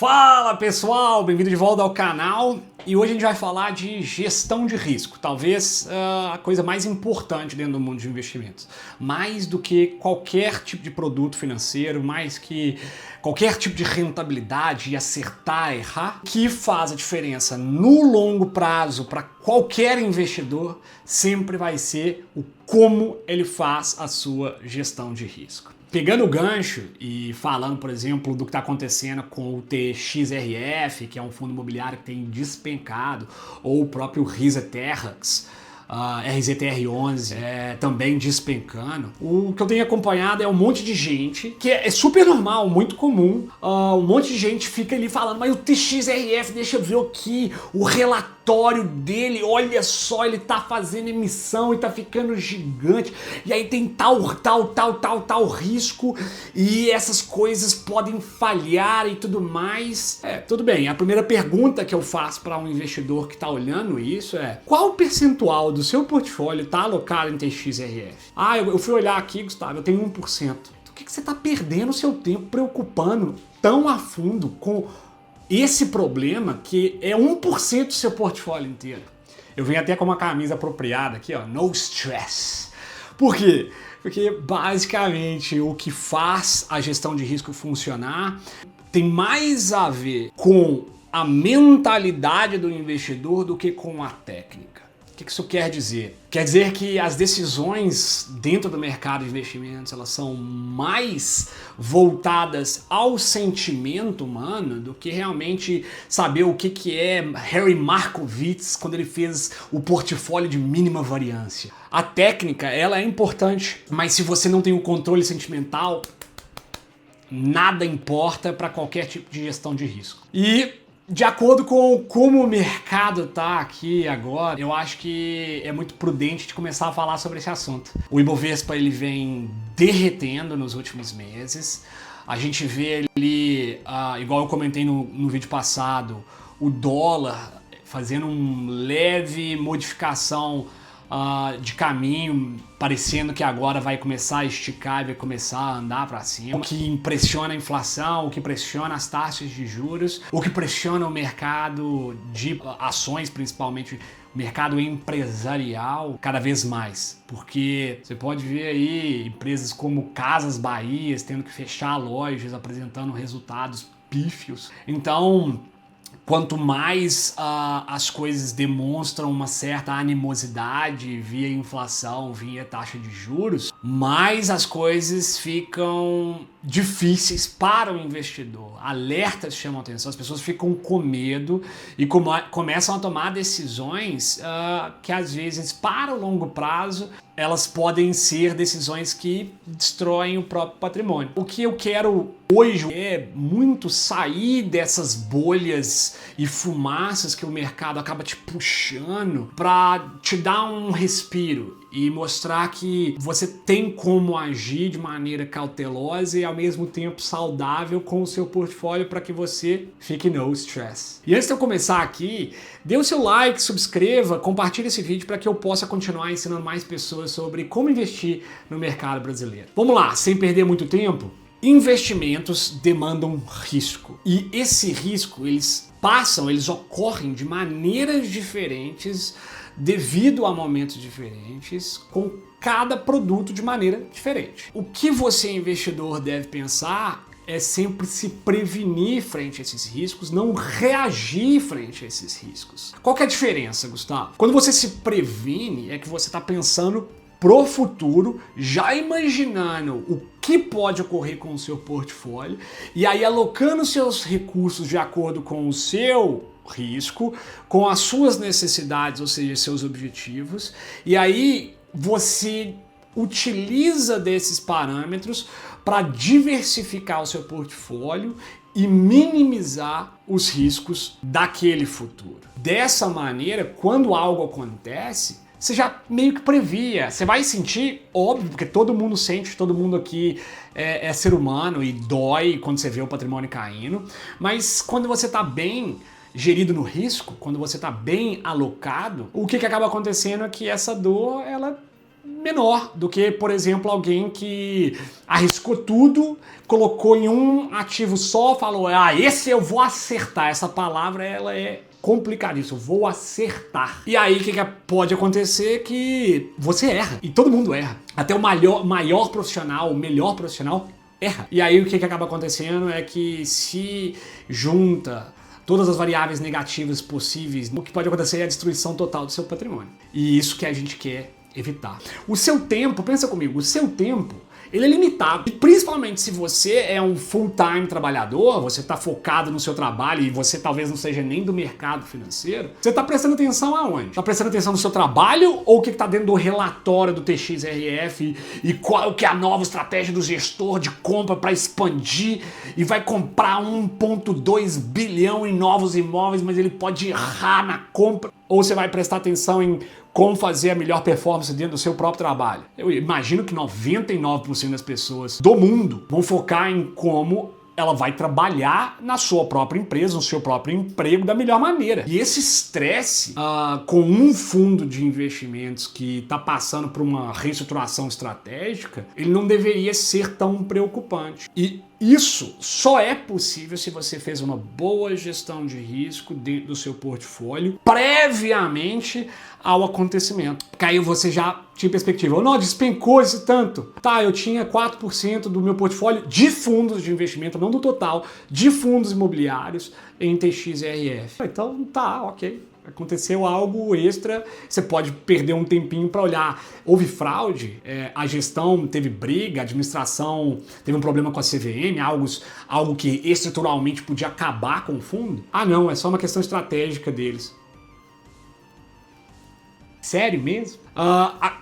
Fala pessoal, bem-vindo de volta ao canal e hoje a gente vai falar de gestão de risco, talvez a coisa mais importante dentro do mundo de investimentos, mais do que qualquer tipo de produto financeiro, mais que qualquer tipo de rentabilidade e acertar, errar, o que faz a diferença no longo prazo para qualquer investidor sempre vai ser o como ele faz a sua gestão de risco. Pegando o gancho e falando, por exemplo, do que está acontecendo com o TXRF, que é um fundo imobiliário que tem despencado, ou o próprio RZTRX, RZTR11 também despencando. O que eu tenho acompanhado é um monte de gente, que é super normal, muito comum, um monte de gente fica ali falando, mas o TXRF, deixa eu ver aqui, o relatório dele, olha só, ele tá fazendo emissão e tá ficando gigante, e aí tem tal risco, e essas coisas podem falhar e tudo mais. Tudo bem, a primeira pergunta que eu faço para um investidor que tá olhando isso é, qual o percentual do seu portfólio está alocado em TXRF? Eu fui olhar aqui, Gustavo, eu tenho 1%. Então, o que você está perdendo o seu tempo preocupando tão a fundo com esse problema que é 1% do seu portfólio inteiro? Eu venho até com uma camisa apropriada aqui, ó, no stress. Por quê? Porque basicamente o que faz a gestão de risco funcionar tem mais a ver com a mentalidade do investidor do que com a técnica. O que isso quer dizer? Quer dizer que as decisões dentro do mercado de investimentos elas são mais voltadas ao sentimento humano do que realmente saber o que é Harry Markowitz quando ele fez o portfólio de mínima variância. A técnica ela é importante, mas se você não tem o controle sentimental, nada importa para qualquer tipo de gestão de risco. E de acordo com como o mercado tá aqui agora, eu acho que é muito prudente de começar a falar sobre esse assunto. O Ibovespa ele vem derretendo nos últimos meses. A gente vê ali, igual eu comentei no vídeo passado, o dólar fazendo uma leve modificação de caminho, parecendo que agora vai começar a esticar e vai começar a andar para cima, o que impressiona a inflação, o que pressiona as taxas de juros, o que pressiona o mercado de ações, principalmente o mercado empresarial, cada vez mais, porque você pode ver aí empresas como Casas Bahia tendo que fechar lojas, apresentando resultados pífios. Então, quanto mais as coisas demonstram uma certa animosidade via inflação, via taxa de juros, mais as coisas ficam difíceis para o investidor. Alertas chamam atenção, as pessoas ficam com medo e começam a tomar decisões que às vezes para o longo prazo elas podem ser decisões que destroem o próprio patrimônio. O que eu quero hoje é muito sair dessas bolhas e fumaças que o mercado acaba te puxando para te dar um respiro e mostrar que você tem como agir de maneira cautelosa e ao mesmo tempo saudável com o seu portfólio para que você fique no stress. E antes de eu começar aqui, dê o seu like, subscreva, compartilhe esse vídeo para que eu possa continuar ensinando mais pessoas sobre como investir no mercado brasileiro. Vamos lá, sem perder muito tempo. Investimentos demandam risco e esse risco eles ocorrem de maneiras diferentes devido a momentos diferentes com cada produto de maneira diferente. O que você investidor deve pensar é sempre se prevenir frente a esses riscos, não reagir frente a esses riscos. Qual que é a diferença, Gustavo? Quando você se previne é que você está pensando pro futuro, já imaginando o que pode ocorrer com o seu portfólio e aí alocando seus recursos de acordo com o seu risco, com as suas necessidades, ou seja, seus objetivos, e aí você utiliza desses parâmetros para diversificar o seu portfólio e minimizar os riscos daquele futuro. Dessa maneira, quando algo acontece, você já meio que previa, você vai sentir, óbvio, porque todo mundo sente, todo mundo aqui é ser humano e dói quando você vê o patrimônio caindo, mas quando você está bem gerido no risco, quando você está bem alocado, o que acaba acontecendo é que essa dor, ela menor do que, por exemplo, alguém que arriscou tudo, colocou em um ativo só, falou, esse eu vou acertar. Essa palavra, ela é complicadíssimo, vou acertar. E aí o que pode acontecer? Que você erra, e todo mundo erra. Até o maior profissional, o melhor profissional erra. E aí o que acaba acontecendo é que se junta todas as variáveis negativas possíveis, o que pode acontecer é a destruição total do seu patrimônio. E isso que a gente quer evitar. O seu tempo, pensa comigo, o seu tempo, ele é limitado. E principalmente se você é um full-time trabalhador, você está focado no seu trabalho e você talvez não seja nem do mercado financeiro, você está prestando atenção aonde? Está prestando atenção no seu trabalho ou o que está dentro do relatório do TXRF e qual que é a nova estratégia do gestor de compra para expandir e vai comprar 1,2 bilhão em novos imóveis, mas ele pode errar na compra? Ou você vai prestar atenção em como fazer a melhor performance dentro do seu próprio trabalho? Eu imagino que 99% das pessoas do mundo vão focar em como ela vai trabalhar na sua própria empresa, no seu próprio emprego da melhor maneira. E esse estresse com um fundo de investimentos que está passando por uma reestruturação estratégica, ele não deveria ser tão preocupante. E isso só é possível se você fez uma boa gestão de risco dentro do seu portfólio previamente ao acontecimento. Porque aí você já tinha perspectiva. Não, despencou esse tanto. Tá, eu tinha 4% do meu portfólio de fundos de investimento, não do total, de fundos imobiliários em TXRF. Então tá, ok. Aconteceu algo extra, você pode perder um tempinho para olhar. Houve fraude, a gestão teve briga, a administração teve um problema com a CVM, algo que estruturalmente podia acabar com o fundo. Ah não, é só uma questão estratégica deles. Sério mesmo?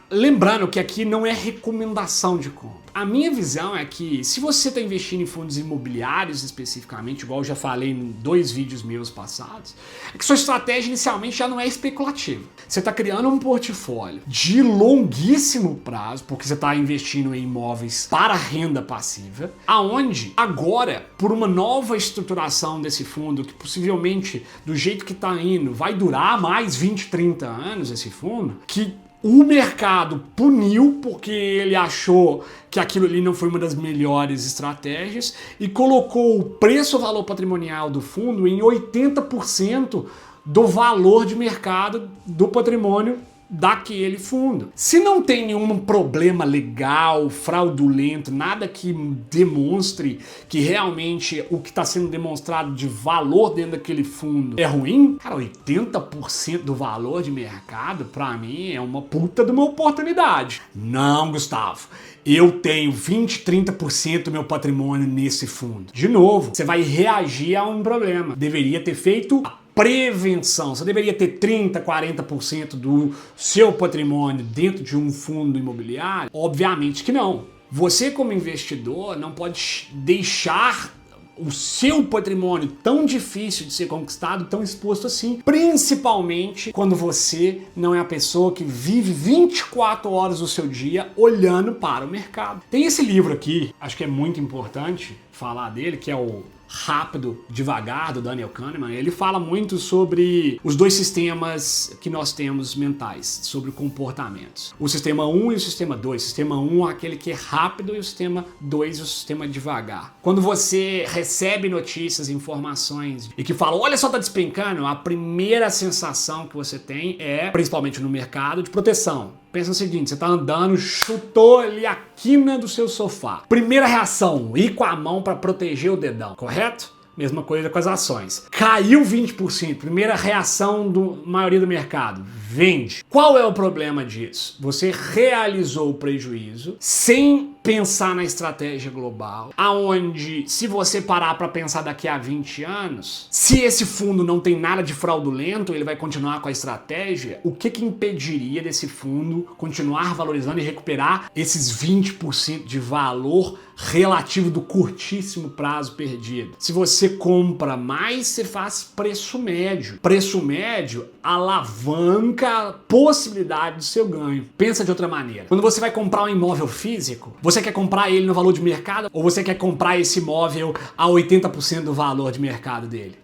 Lembrando que aqui não é recomendação de compra. A minha visão é que se você está investindo em fundos imobiliários especificamente, igual eu já falei em 2 vídeos meus passados, é que sua estratégia inicialmente já não é especulativa. Você está criando um portfólio de longuíssimo prazo, porque você está investindo em imóveis para renda passiva, aonde agora, por uma nova estruturação desse fundo, que possivelmente do jeito que está indo, vai durar mais 20, 30 anos esse fundo, que o mercado puniu porque ele achou que aquilo ali não foi uma das melhores estratégias e colocou o preço-valor patrimonial do fundo em 80% do valor de mercado do patrimônio daquele fundo. Se não tem nenhum problema legal, fraudulento, nada que demonstre que realmente o que está sendo demonstrado de valor dentro daquele fundo é ruim, cara, 80% do valor de mercado, para mim, é uma puta de uma oportunidade. Não, Gustavo. Eu tenho 20, 30% do meu patrimônio nesse fundo. De novo, você vai reagir a um problema. Deveria ter feito prevenção. Você deveria ter 30%, 40% do seu patrimônio dentro de um fundo imobiliário? Obviamente que não. Você, como investidor, não pode deixar o seu patrimônio tão difícil de ser conquistado, tão exposto assim, principalmente quando você não é a pessoa que vive 24 horas do seu dia olhando para o mercado. Tem esse livro aqui, acho que é muito importante falar dele, que é o Rápido, Devagar, do Daniel Kahneman. Ele fala muito sobre os 2 sistemas que nós temos mentais, sobre comportamentos. O sistema 1 e o sistema 2. O sistema 1 é aquele que é rápido e o sistema 2 é o sistema devagar. Quando você recebe notícias, informações e que falam, olha só, tá despencando, a primeira sensação que você tem é, principalmente no mercado, de proteção. Pensa no seguinte, você tá andando, chutou ali a quina do seu sofá. Primeira reação, ir com a mão para proteger o dedão, correto? Mesma coisa com as ações. Caiu 20%, primeira reação da maioria do mercado, vende. Qual é o problema disso? Você realizou o prejuízo sem pensar na estratégia global, aonde se você parar para pensar daqui a 20 anos, se esse fundo não tem nada de fraudulento, ele vai continuar com a estratégia, o que impediria desse fundo continuar valorizando e recuperar esses 20% de valor relativo do curtíssimo prazo perdido? Se você compra mais, você faz preço médio. Preço médio alavanca a possibilidade do seu ganho. Pensa de outra maneira. Quando você vai comprar um imóvel físico, você quer comprar ele no valor de mercado ou você quer comprar esse imóvel a 80% do valor de mercado dele?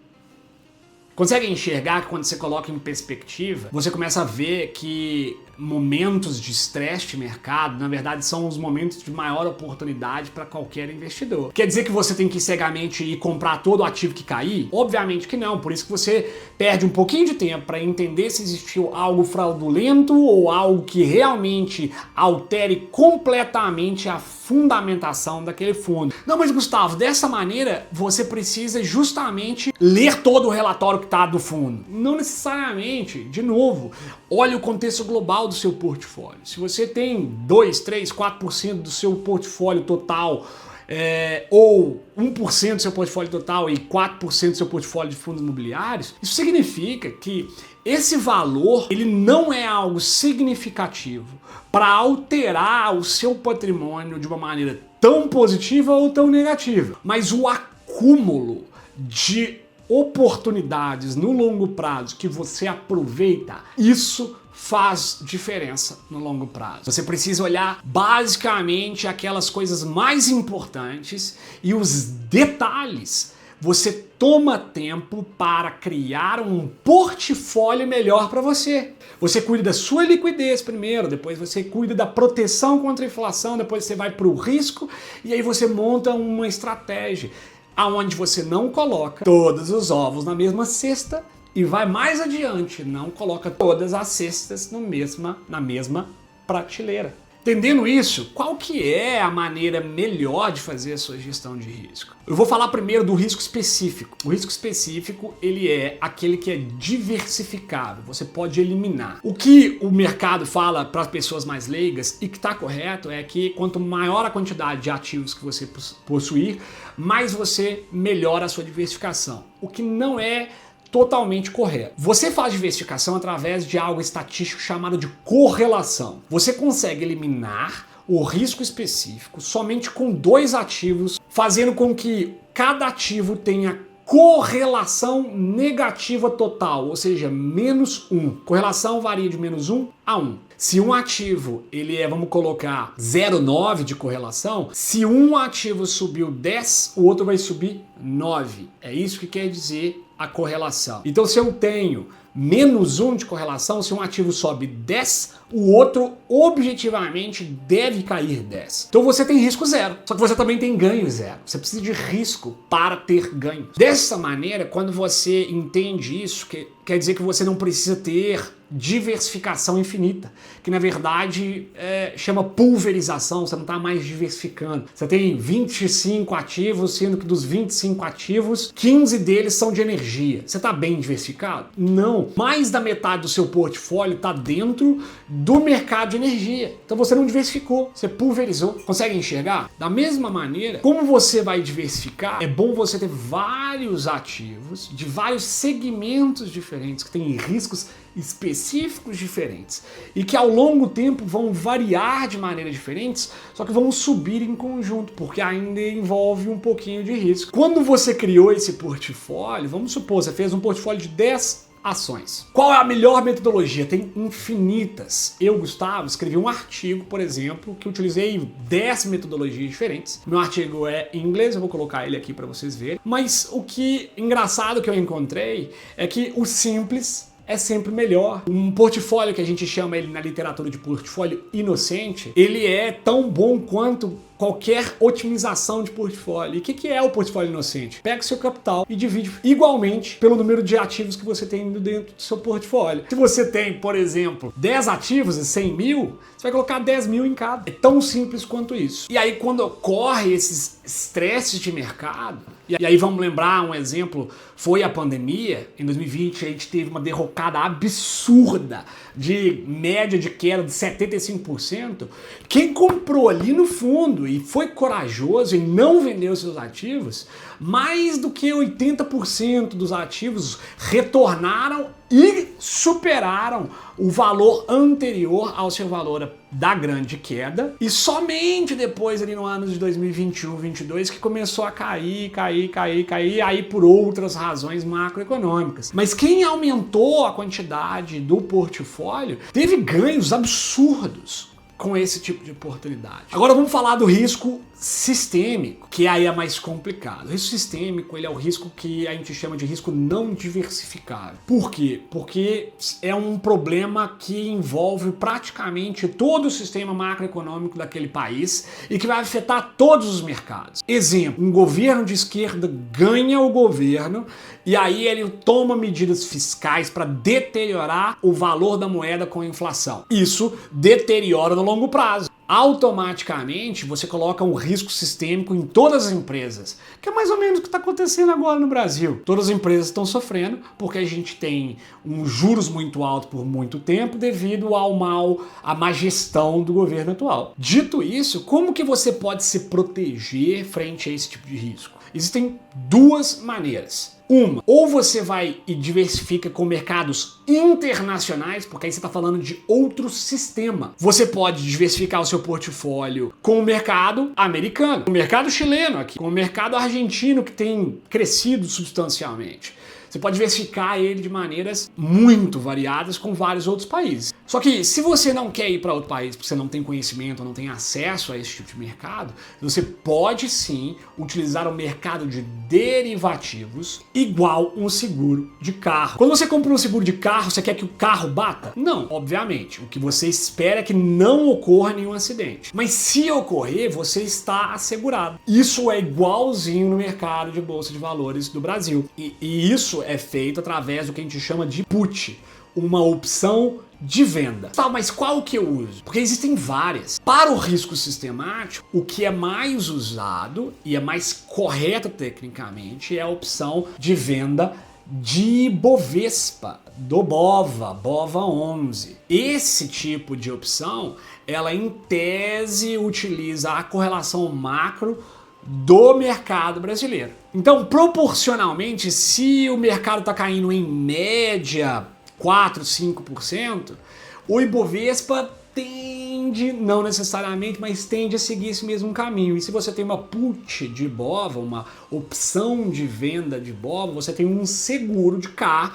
Consegue enxergar que quando você coloca em perspectiva, você começa a ver que momentos de estresse de mercado, na verdade, são os momentos de maior oportunidade para qualquer investidor. Quer dizer que você tem que ir cegamente e comprar todo o ativo que cair? Obviamente que não, por isso que você perde um pouquinho de tempo para entender se existiu algo fraudulento ou algo que realmente altere completamente a fundamentação daquele fundo. Não, mas Gustavo, dessa maneira você precisa justamente ler todo o relatório que está do fundo. Não necessariamente, de novo, olhe o contexto global do seu portfólio. Se você tem 2, 3, 4% do seu portfólio total, ou 1% do seu portfólio total e 4% do seu portfólio de fundos imobiliários, isso significa que esse valor ele não é algo significativo para alterar o seu patrimônio de uma maneira tão positiva ou tão negativa. Mas o acúmulo de oportunidades no longo prazo que você aproveita, isso faz diferença no longo prazo. Você precisa olhar basicamente aquelas coisas mais importantes e os detalhes. Você toma tempo para criar um portfólio melhor para você. Você cuida da sua liquidez primeiro, depois você cuida da proteção contra a inflação, depois você vai para o risco e aí você monta uma estratégia aonde você não coloca todos os ovos na mesma cesta e vai mais adiante, não coloca todas as cestas na mesma prateleira. Entendendo isso, qual que é a maneira melhor de fazer a sua gestão de risco? Eu vou falar primeiro do risco específico. O risco específico, ele é aquele que é diversificável, você pode eliminar. O que o mercado fala para as pessoas mais leigas e que está correto é que quanto maior a quantidade de ativos que você possuir, mais você melhora a sua diversificação. O que não é totalmente correto. Você faz diversificação através de algo estatístico chamado de correlação. Você consegue eliminar o risco específico somente com 2 ativos, fazendo com que cada ativo tenha correlação negativa total, ou seja, -1. Correlação varia de -1 a 1. Se um ativo, ele é, vamos colocar, 0,9 de correlação, se um ativo subiu 10, o outro vai subir 9. É isso que quer dizer a correlação. Então, se eu tenho -1 de correlação, se um ativo sobe 10, o outro objetivamente deve cair 10. Então você tem risco 0, só que você também tem ganho 0. Você precisa de risco para ter ganho. Dessa maneira, quando você entende isso, quer dizer que você não precisa ter diversificação infinita, que na verdade chama pulverização, você não está mais diversificando. Você tem 25 ativos, sendo que dos 25 ativos, 15 deles são de energia. Você está bem diversificado? Não. Mais da metade do seu portfólio está dentro do mercado de energia. Então você não diversificou, você pulverizou. Consegue enxergar? Da mesma maneira, como você vai diversificar, é bom você ter vários ativos de vários segmentos diferentes, que têm riscos específicos diferentes e que ao longo do tempo vão variar de maneiras diferentes, só que vão subir em conjunto, porque ainda envolve um pouquinho de risco. Quando você criou esse portfólio, vamos supor, você fez um portfólio de 10 ações. Qual é a melhor metodologia? Tem infinitas. Eu, Gustavo, escrevi um artigo, por exemplo, que utilizei 10 metodologias diferentes. Meu artigo é em inglês, eu vou colocar ele aqui para vocês verem. Mas o que engraçado que eu encontrei é que o simples é sempre melhor. Um portfólio que a gente chama ele na literatura de portfólio inocente, ele é tão bom quanto qualquer otimização de portfólio. E o que é o portfólio inocente? Pega o seu capital e divide igualmente pelo número de ativos que você tem dentro do seu portfólio. Se você tem, por exemplo, 10 ativos e 100 mil, você vai colocar 10 mil em cada. É tão simples quanto isso. E aí quando ocorre esses estresses de mercado, e aí vamos lembrar um exemplo, foi a pandemia. Em 2020 a gente teve uma derrocada absurda de média de queda de 75%. Quem comprou ali no fundo e foi corajoso em não vender os seus ativos, mais do que 80% dos ativos retornaram e superaram o valor anterior ao seu valor da grande queda, e somente depois ali no ano de 2021, 2022 que começou a cair, aí por outras razões macroeconômicas. Mas quem aumentou a quantidade do portfólio teve ganhos absurdos com esse tipo de oportunidade. Agora vamos falar do risco sistêmico, que aí é mais complicado. O risco sistêmico, ele é o risco que a gente chama de risco não diversificável. Por quê? Porque é um problema que envolve praticamente todo o sistema macroeconômico daquele país e que vai afetar todos os mercados. Exemplo, um governo de esquerda ganha o governo e aí ele toma medidas fiscais para deteriorar o valor da moeda com a inflação. Isso deteriora no longo prazo. Automaticamente você coloca um risco sistêmico em todas as empresas, que é mais ou menos o que está acontecendo agora no Brasil. Todas as empresas estão sofrendo porque a gente tem juros muito altos por muito tempo devido à má gestão do governo atual. Dito isso, como que você pode se proteger frente a esse tipo de risco? Existem duas maneiras. Uma, ou você vai e diversifica com mercados internacionais, porque aí você está falando de outro sistema. Você pode diversificar o seu portfólio com o mercado americano, com o mercado chileno aqui, com o mercado argentino que tem crescido substancialmente. Você pode diversificar ele de maneiras muito variadas com vários outros países. Só que se você não quer ir para outro país porque você não tem conhecimento ou não tem acesso a esse tipo de mercado, você pode sim utilizar o mercado de derivativos igual um seguro de carro. Quando você compra um seguro de carro, você quer que o carro bata? Não, obviamente. O que você espera é que não ocorra nenhum acidente. Mas se ocorrer, você está assegurado. Isso é igualzinho no mercado de bolsa de valores do Brasil. E isso é feito através do que a gente chama de put, uma opção de venda. Tá, mas qual que eu uso? Porque existem várias. Para o risco sistemático, o que é mais usado e é mais correto tecnicamente é a opção de venda de Bovespa, do BOVA 11. Esse tipo de opção, ela em tese utiliza a correlação macro do mercado brasileiro. Então, proporcionalmente, se o mercado está caindo em média 4, 5%, o Ibovespa tende, não necessariamente, mas tende a seguir esse mesmo caminho. E se você tem uma put de BOVA, uma opção de venda de BOVA, você tem um seguro de carro.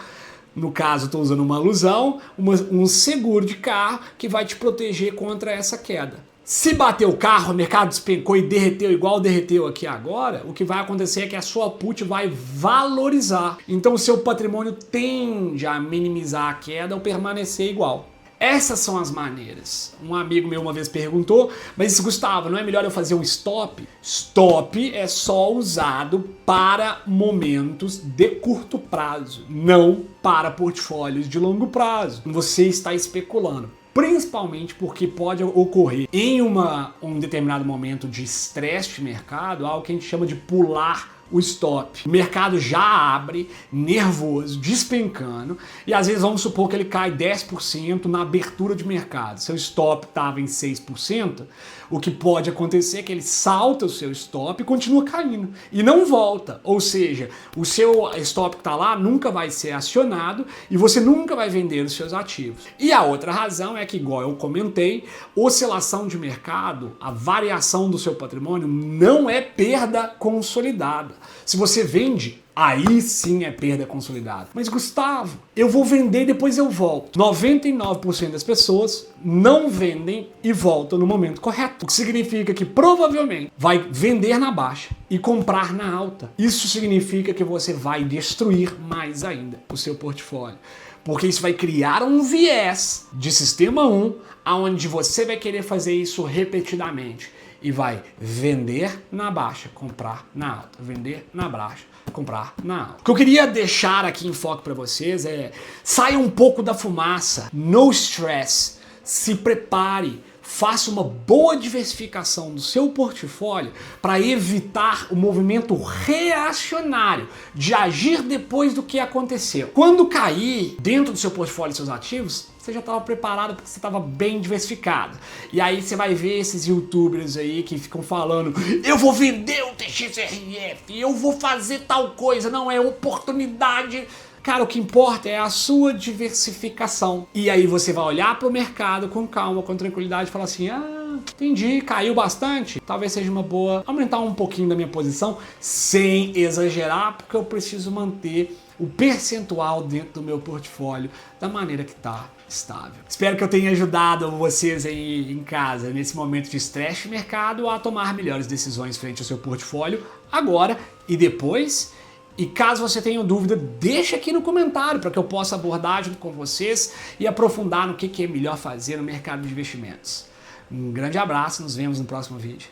No caso, estou usando uma alusão, um seguro de carro que vai te proteger contra essa queda. Se bater o carro, o mercado despencou e derreteu igual derreteu aqui agora, o que vai acontecer é que a sua put vai valorizar. Então o seu patrimônio tende a minimizar a queda ou permanecer igual. Essas são as maneiras. Um amigo meu uma vez perguntou, mas Gustavo, não é melhor eu fazer um stop? Stop é só usado para momentos de curto prazo, não para portfólios de longo prazo. Você está especulando. Principalmente porque pode ocorrer em um determinado momento de estresse de mercado, algo que a gente chama de pular o stop. O mercado já abre, nervoso, despencando, e às vezes vamos supor que ele cai 10% na abertura de mercado. Seu stop estava em 6%, o que pode acontecer é que ele salta o seu stop e continua caindo, e não volta. Ou seja, o seu stop que está lá nunca vai ser acionado e você nunca vai vender os seus ativos. E a outra razão é que, igual eu comentei, oscilação de mercado, a variação do seu patrimônio não é perda consolidada. Se você vende, aí sim é perda consolidada. Mas Gustavo, eu vou vender e depois eu volto. 99% das pessoas não vendem e voltam no momento correto. O que significa que provavelmente vai vender na baixa e comprar na alta. Isso significa que você vai destruir mais ainda o seu portfólio. Porque isso vai criar um viés de sistema 1, onde você vai querer fazer isso repetidamente. E vai vender na baixa, comprar na alta. Vender na baixa, comprar na alta. O que eu queria deixar aqui em foco para vocês é: saia um pouco da fumaça, no stress, se prepare, faça uma boa diversificação do seu portfólio para evitar o movimento reacionário de agir depois do que aconteceu. Quando cair dentro do seu portfólio e seus ativos, você já estava preparado porque você estava bem diversificado. E aí você vai ver esses youtubers aí que ficam falando: eu vou vender o TXRF, eu vou fazer tal coisa. Não, é oportunidade. Cara, o que importa é a sua diversificação. E aí você vai olhar para o mercado com calma, com tranquilidade e falar assim: ah, entendi, caiu bastante. Talvez seja uma boa aumentar um pouquinho da minha posição, sem exagerar, porque eu preciso manter o percentual dentro do meu portfólio da maneira que está estável. Espero que eu tenha ajudado vocês aí em casa, nesse momento de estresse de mercado, a tomar melhores decisões frente ao seu portfólio, agora e depois. E caso você tenha dúvida, deixa aqui no comentário para que eu possa abordar junto com vocês e aprofundar no que é melhor fazer no mercado de investimentos. Um grande abraço, nos vemos no próximo vídeo.